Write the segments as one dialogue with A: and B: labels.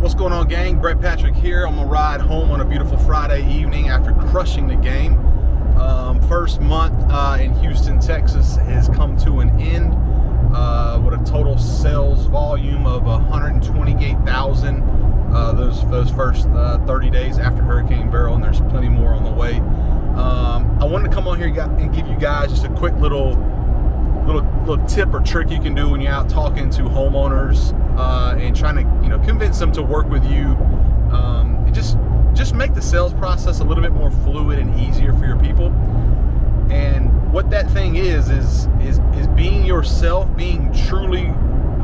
A: What's going on, gang? Brett Patrick here. I'm gonna ride home on a beautiful Friday evening after crushing the game. First month in Houston, Texas has come to an end with a total sales volume of 128,000 those first 30 days after Hurricane Beryl, and there's plenty more on the way. I wanted to come on here and give you guys just a quick little tip or trick you can do when you're out talking to homeowners and trying to convince them to work with you, and just make the sales process a little bit more fluid and easier for your people. And what that thing is being yourself, being truly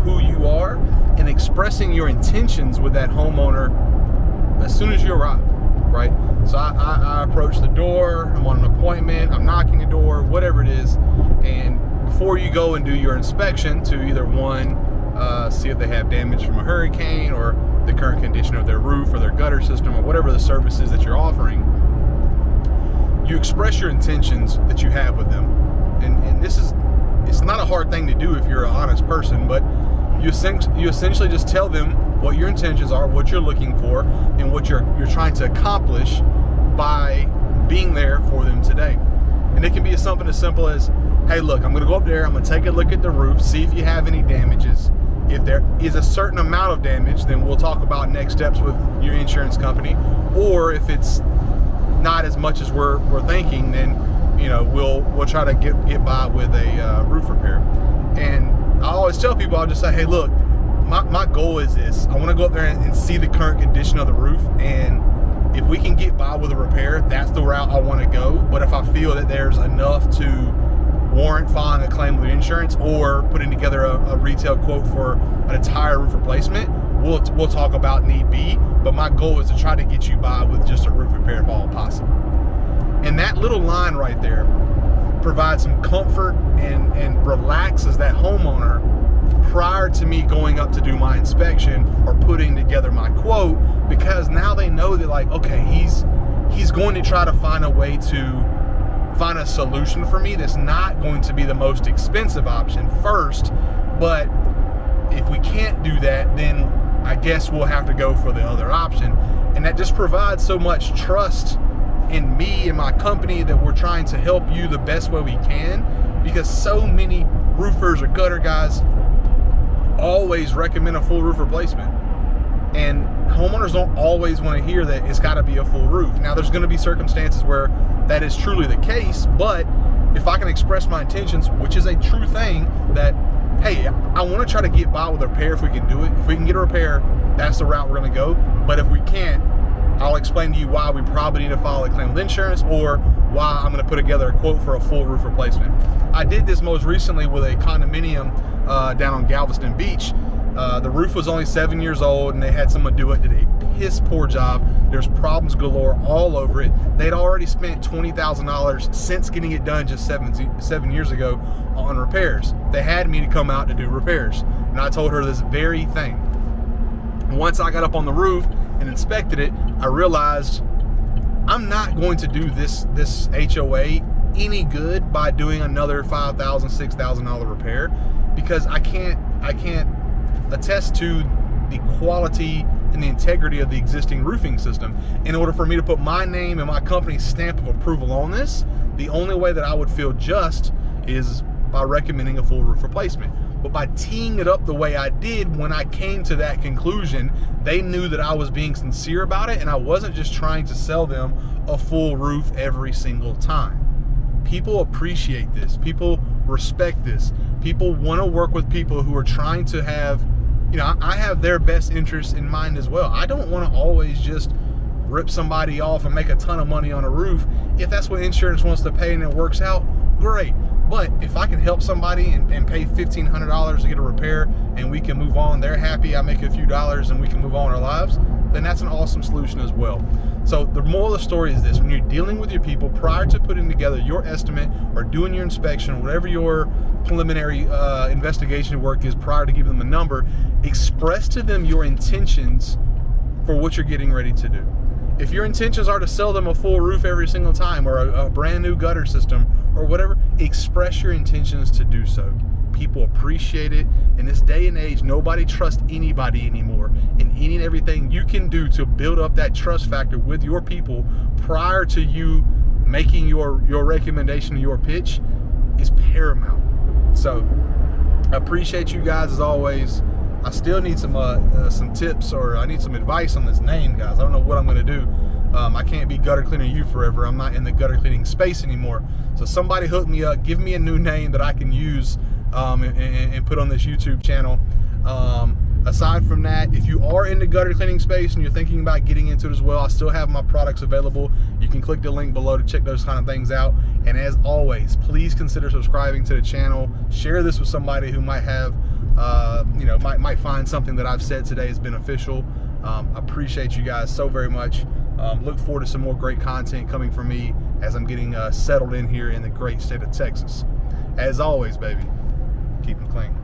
A: who you are, and expressing your intentions with that homeowner as soon as you arrive, right? So I approach the door, I'm on an appointment, I'm knocking the door, whatever it is, and before you go and do your inspection to either see if they have damage from a hurricane or the current condition of their roof or their gutter system or whatever the service is that you're offering, you express your intentions that you have with them. And it's not a hard thing to do if you're an honest person, but you essentially just tell them what your intentions are, what you're looking for, and what you're trying to accomplish by being there for them today. And it can be something as simple as, hey, look, I'm going to go up there, I'm going to take a look at the roof, see if you have any damages. If there is a certain amount of damage, then we'll talk about next steps with your insurance company. Or if it's not as much as we're thinking, then we'll try to get by with a roof repair. And I always tell people, I'll just say, hey, look, my goal is this. I want to go up there and see the current condition of the roof, and if we can get by with a repair, that's the route I want to go. But if I feel that there's enough to warrant filing a claim with insurance or putting together a retail quote for an entire roof replacement, we'll talk about need be. But my goal is to try to get you by with just a roof repair if all possible. And that little line right there provides some comfort and relaxes that homeowner prior to me going up to do my inspection or putting together my quote, because now they know that, like, okay, he's going to try to find a way to find a solution for me that's not going to be the most expensive option first. But if we can't do that, then I guess we'll have to go for the other option. And that just provides so much trust in me and my company that we're trying to help you the best way we can, because so many roofers or gutter guys always recommend a full roof replacement, and homeowners don't always want to hear that it's got to be a full roof. Now, there's going to be circumstances where that is truly the case, but if I can express my intentions, which is a true thing, that, hey, I want to try to get by with a repair if we can do it. If we can get a repair, that's the route we're going to go. But if we can't, I'll explain to you why we probably need to file a claim with insurance, or why I'm going to put together a quote for a full roof replacement. I did this most recently with a condominium down on Galveston Beach. The roof was only 7 years old, and they had someone do it, did a piss poor job. There's problems galore all over it. They'd already spent $20,000 since getting it done just seven years ago on repairs. They had me to come out to do repairs, and I told her this very thing. Once I got up on the roof and inspected it, I realized I'm not going to do this HOA any good by doing another $5,000, $6,000 repair, because I can't attest to the quality and the integrity of the existing roofing system. In order for me to put my name and my company's stamp of approval on this, the only way that I would feel just is by recommending a full roof replacement. But by teeing it up the way I did, when I came to that conclusion, they knew that I was being sincere about it, and I wasn't just trying to sell them a full roof every single time. People appreciate this. People respect this. People want to work with people who are trying to have, I have their best interests in mind as well. I don't want to always just rip somebody off and make a ton of money on a roof. If that's what insurance wants to pay and it works out, great. But if I can help somebody and pay $1,500 to get a repair, and we can move on, they're happy, I make a few dollars, and we can move on in our lives, then that's an awesome solution as well. So the moral of the story is this: when you're dealing with your people, prior to putting together your estimate or doing your inspection, whatever your preliminary investigation work is prior to giving them a number, express to them your intentions for what you're getting ready to do. If your intentions are to sell them a full roof every single time, or a brand new gutter system, or whatever, express your intentions to do so. People appreciate it. In this day and age, nobody trusts anybody anymore in any and everything you can do to build up that trust factor with your people prior to you making your recommendation, your pitch, is paramount. So I appreciate you guys as always. I still need some tips, or I need some advice on this name, guys. I don't know what I'm going to do. I can't be gutter cleaning you forever. I'm not in the gutter cleaning space anymore. So somebody hook me up, give me a new name that I can use and put on this YouTube channel. Aside from that, if you are in the gutter cleaning space and you're thinking about getting into it as well, I still have my products available. You can click the link below to check those kind of things out. And as always, please consider subscribing to the channel. Share this with somebody who might have, might find something that I've said today is beneficial. Appreciate you guys so very much. Look forward to some more great content coming from me as I'm getting settled in here in the great state of Texas. As always, baby, keep them clean.